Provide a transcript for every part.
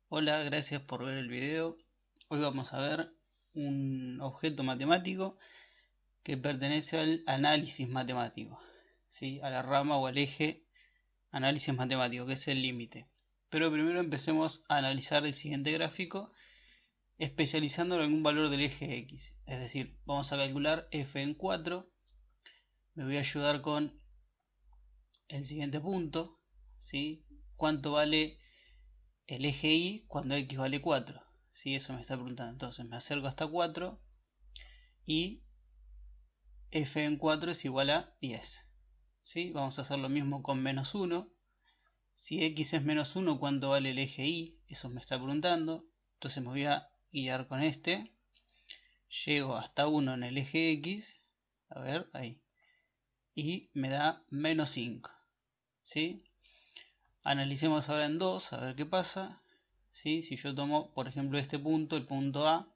Hola, gracias por ver el video. Hoy vamos a ver un objeto matemático que pertenece al análisis matemático, ¿sí? A la rama o al eje análisis matemático, que es el límite. Pero primero empecemos a analizar el siguiente gráfico, especializándolo en un valor del eje X. Es decir, vamos a calcular f en 4. Me voy a ayudar con el siguiente punto, ¿sí? ¿Cuánto vale el eje Y cuando X vale 4? ¿Sí? Eso me está preguntando. Entonces me acerco hasta 4 y f en 4 es igual a 10. ¿Sí? Vamos a hacer lo mismo con menos 1. Si x es menos 1, ¿cuánto vale el eje Y? Eso me está preguntando. Entonces me voy a guiar con este. Llego hasta 1 en el eje X. A ver, ahí. Y me da menos 5. ¿Sí? Analicemos ahora en 2, a ver qué pasa. ¿Sí? Si yo tomo, por ejemplo, este punto, el punto A,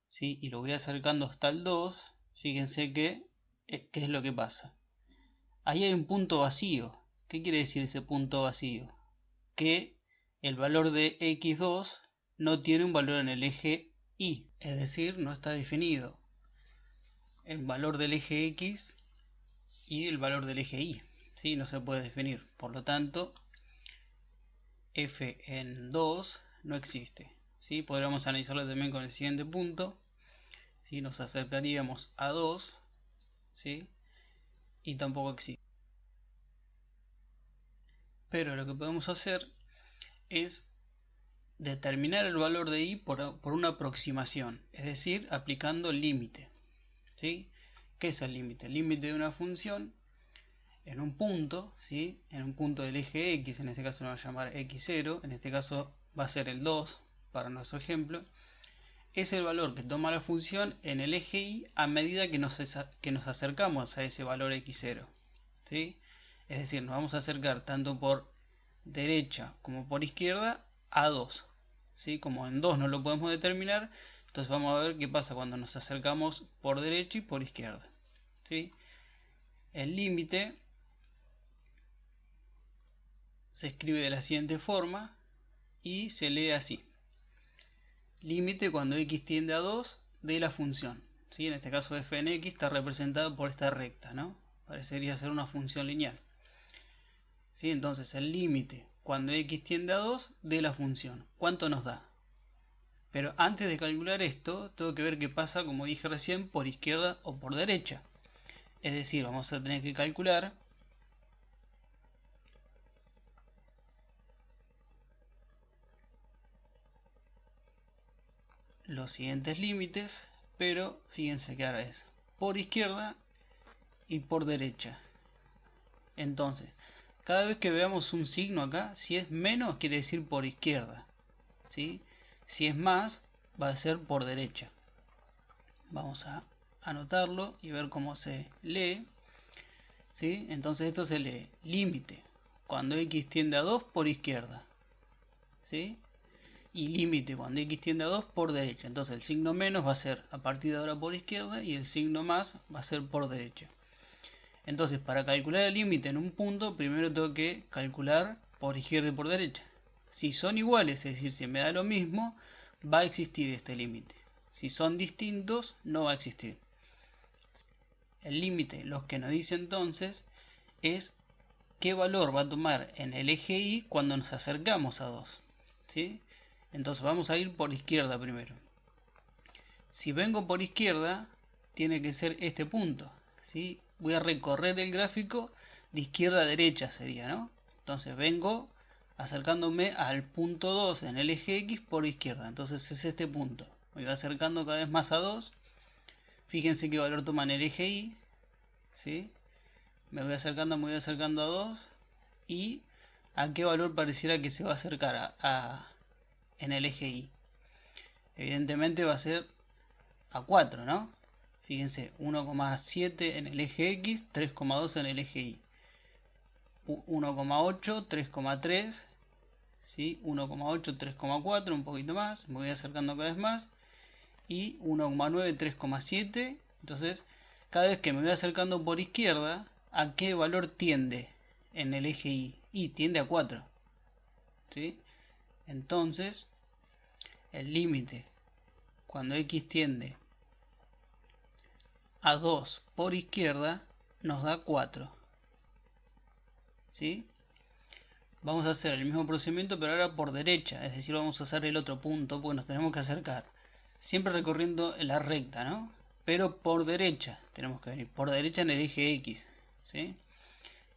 ¿sí? Y lo voy acercando hasta el 2, fíjense ¿qué es lo que pasa? Ahí hay un punto vacío. ¿Qué quiere decir ese punto vacío? Que el valor de x2 no tiene un valor en el eje Y, es decir, no está definido el valor del eje X y el valor del eje Y, ¿sí? No se puede definir, por lo tanto f en 2 no existe, ¿sí? Podríamos analizarlo también con el siguiente punto, ¿sí? Nos acercaríamos a 2, ¿sí? Y tampoco existe. Pero lo que podemos hacer es determinar el valor de y por una aproximación, es decir, aplicando el límite, ¿sí? ¿Qué es el límite? El límite de una función en un punto, ¿sí? En un punto del eje X, en este caso lo vamos a llamar x0, en este caso va a ser el 2 para nuestro ejemplo, es el valor que toma la función en el eje Y a medida que nos acercamos a ese valor x0, ¿sí? Es decir, nos vamos a acercar tanto por derecha como por izquierda a 2, ¿sí? Como en 2 no lo podemos determinar, entonces vamos a ver qué pasa cuando nos acercamos por derecha y por izquierda, ¿sí? El límite se escribe de la siguiente forma y se lee así: límite cuando x tiende a 2 de la función, ¿sí? En este caso f en x está representado por esta recta, ¿no? Parecería ser una función lineal, ¿sí? Entonces el límite cuando x tiende a 2 de la función, ¿cuánto nos da? Pero antes de calcular esto, tengo que ver qué pasa, como dije recién, por izquierda o por derecha. Es decir, vamos a tener que calcular los siguientes límites, pero fíjense que ahora es por izquierda y por derecha. Entonces, cada vez que veamos un signo acá, si es menos quiere decir por izquierda, ¿sí? Si es más, va a ser por derecha. Vamos a anotarlo y ver cómo se lee, ¿sí? Entonces esto se lee límite cuando x tiende a 2 por izquierda, ¿sí? Y límite cuando x tiende a 2 por derecha. Entonces el signo menos va a ser a partir de ahora por izquierda y el signo más va a ser por derecha. Entonces para calcular el límite en un punto, primero tengo que calcular por izquierda y por derecha. Si son iguales, es decir, si me da lo mismo, va a existir este límite. Si son distintos, no va a existir. El límite, lo que nos dice entonces, es qué valor va a tomar en el eje Y cuando nos acercamos a 2, ¿sí? Entonces vamos a ir por izquierda primero. Si vengo por izquierda, tiene que ser este punto, ¿sí? Voy a recorrer el gráfico de izquierda a derecha sería, ¿no? Entonces vengo acercándome al punto 2 en el eje X por izquierda. Entonces es este punto. Me voy acercando cada vez más a 2. Fíjense qué valor toma en el eje Y, ¿sí? Me voy acercando a 2. Y a qué valor pareciera que se va a acercar en el eje Y. Evidentemente va a ser a 4, ¿no? Fíjense, 1,7 en el eje X, 3,2 en el eje Y. 1,8, 3,3, ¿sí? 1,8, 3,4, un poquito más, me voy acercando cada vez más. Y 1,9, 3,7. Entonces, cada vez que me voy acercando por izquierda, ¿a qué valor tiende en el eje Y? Y tiende a 4, ¿sí? Entonces, el límite cuando x tiende a 2 por izquierda nos da 4. ¿Sí? Vamos a hacer el mismo procedimiento pero ahora por derecha, es decir, vamos a hacer el otro punto porque nos tenemos que acercar. Siempre recorriendo la recta, ¿no? Pero por derecha, tenemos que venir por derecha en el eje X. ¿Sí?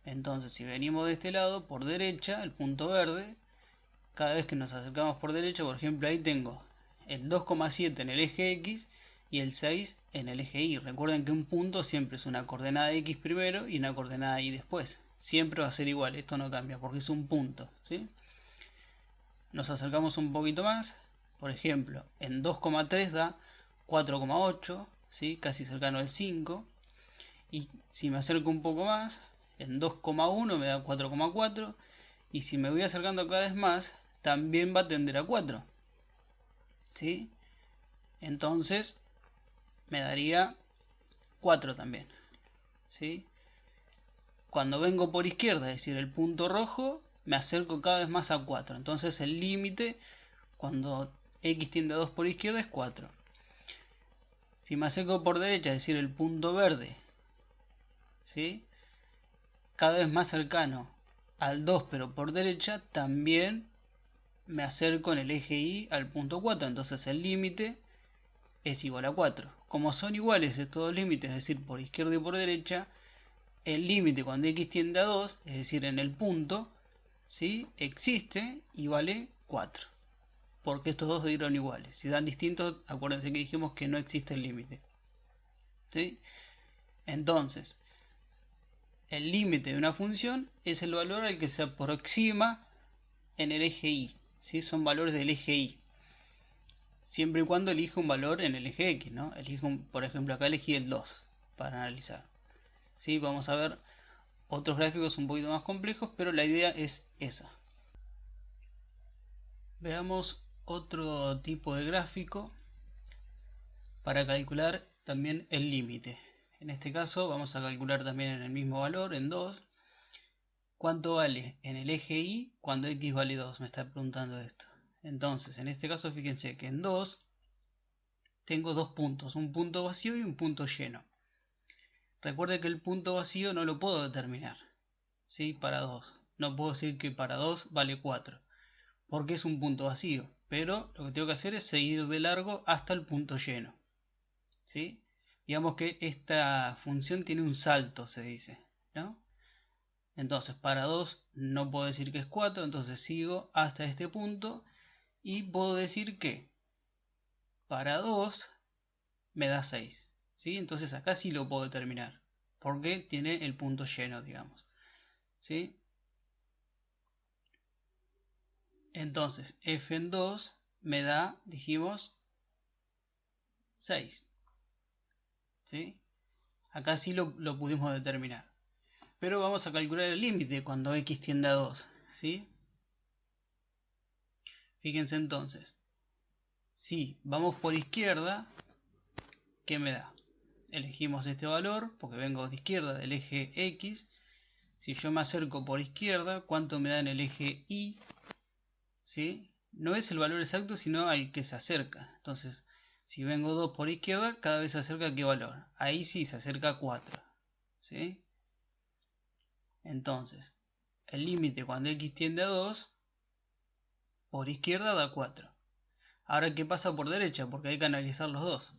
Entonces, si venimos de este lado, por derecha, el punto verde, cada vez que nos acercamos por derecha, por ejemplo, ahí tengo el 2,7 en el eje X y el 6 en el eje Y. Recuerden que un punto siempre es una coordenada X primero y una coordenada Y después. Siempre va a ser igual, esto no cambia porque es un punto. ¿Sí? Nos acercamos un poquito más, por ejemplo, en 2,3 da 4,8, ¿sí? Casi cercano al 5. Y si me acerco un poco más, en 2,1 me da 4,4. Y si me voy acercando cada vez más, también va a tender a 4. ¿Sí? Entonces, me daría 4 también. ¿Sí? Cuando vengo por izquierda, es decir, el punto rojo, me acerco cada vez más a 4. Entonces, el límite, cuando x tiende a 2 por izquierda, es 4. Si me acerco por derecha, es decir, el punto verde, ¿sí? Cada vez más cercano al 2 pero por derecha, también me acerco en el eje Y al punto 4. Entonces el límite es igual a 4. Como son iguales estos dos límites, es decir, por izquierda y por derecha, el límite cuando x tiende a 2, es decir, en el punto, ¿sí? Existe y vale 4. Porque estos dos dieron iguales. Si dan distintos, acuérdense que dijimos que no existe el límite. ¿Sí? Entonces, el límite de una función es el valor al que se aproxima en el eje Y. ¿Sí? Son valores del eje Y. Siempre y cuando elija un valor en el eje X, ¿no? Por ejemplo, acá elegí el 2 para analizar. ¿Sí? Vamos a ver otros gráficos un poquito más complejos, pero la idea es esa. Veamos otro tipo de gráfico para calcular también el límite. En este caso vamos a calcular también en el mismo valor, en 2. ¿Cuánto vale en el eje Y cuando x vale 2? Me está preguntando esto. Entonces, en este caso fíjense que en 2 tengo dos puntos, un punto vacío y un punto lleno. Recuerde que el punto vacío no lo puedo determinar, ¿sí? Para 2. No puedo decir que para 2 vale 4, porque es un punto vacío. Pero lo que tengo que hacer es seguir de largo hasta el punto lleno. ¿Sí? Digamos que esta función tiene un salto, se dice, ¿no? Entonces, para 2 no puedo decir que es 4, entonces sigo hasta este punto y puedo decir que para 2 me da 6. ¿Sí? Entonces acá sí lo puedo determinar, porque tiene el punto lleno, digamos. ¿Sí? Entonces, f en 2 me da, dijimos, 6. ¿Sí? Acá sí lo pudimos determinar. Pero vamos a calcular el límite cuando x tiende a 2. ¿Sí? Fíjense entonces. Si vamos por izquierda, ¿qué me da? Elegimos este valor porque vengo de izquierda del eje X. Si yo me acerco por izquierda, ¿cuánto me da en el eje Y? ¿Sí? No es el valor exacto, sino al que se acerca. Entonces, si vengo 2 por izquierda, cada vez se acerca a qué valor. Ahí sí se acerca a 4. ¿Sí? Entonces, el límite cuando x tiende a 2, por izquierda da 4. Ahora, ¿qué pasa por derecha? Porque hay que analizar los dos.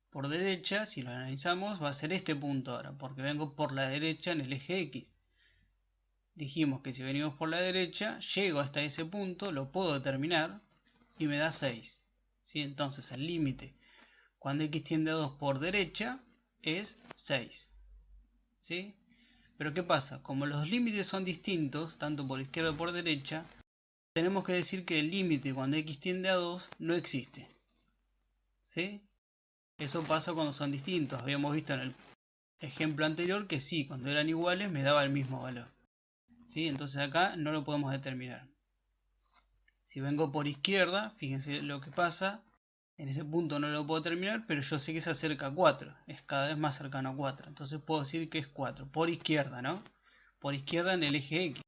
Por derecha, si lo analizamos, va a ser este punto ahora, porque vengo por la derecha en el eje X. Dijimos que si venimos por la derecha, llego hasta ese punto, lo puedo determinar y me da 6. ¿Sí? Entonces el límite cuando x tiende a 2 por derecha es 6. ¿Sí? Pero ¿qué pasa? Como los límites son distintos, tanto por izquierda como por derecha, tenemos que decir que el límite cuando x tiende a 2 no existe. ¿Sí? Eso pasa cuando son distintos. Habíamos visto en el ejemplo anterior que sí, cuando eran iguales me daba el mismo valor. ¿Sí? Entonces acá no lo podemos determinar. Si vengo por izquierda, fíjense lo que pasa. En ese punto no lo puedo determinar, pero yo sé que se acerca a 4. Es cada vez más cercano a 4. Entonces puedo decir que es 4. Por izquierda, ¿no? Por izquierda en el eje X.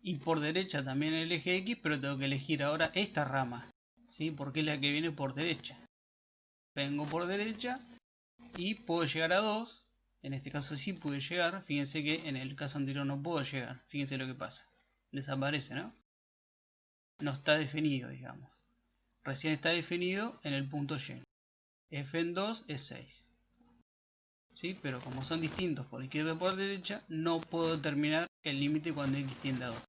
Y por derecha también el eje X, pero tengo que elegir ahora esta rama, ¿sí? Porque es la que viene por derecha. Vengo por derecha y puedo llegar a 2. En este caso sí pude llegar. Fíjense que en el caso anterior no puedo llegar. Fíjense lo que pasa. Desaparece, ¿no? No está definido, digamos. Recién está definido en el punto Y. F en 2 es 6. ¿Sí? Pero como son distintos por izquierda y por derecha, no puedo determinar el límite cuando X tiende a 2.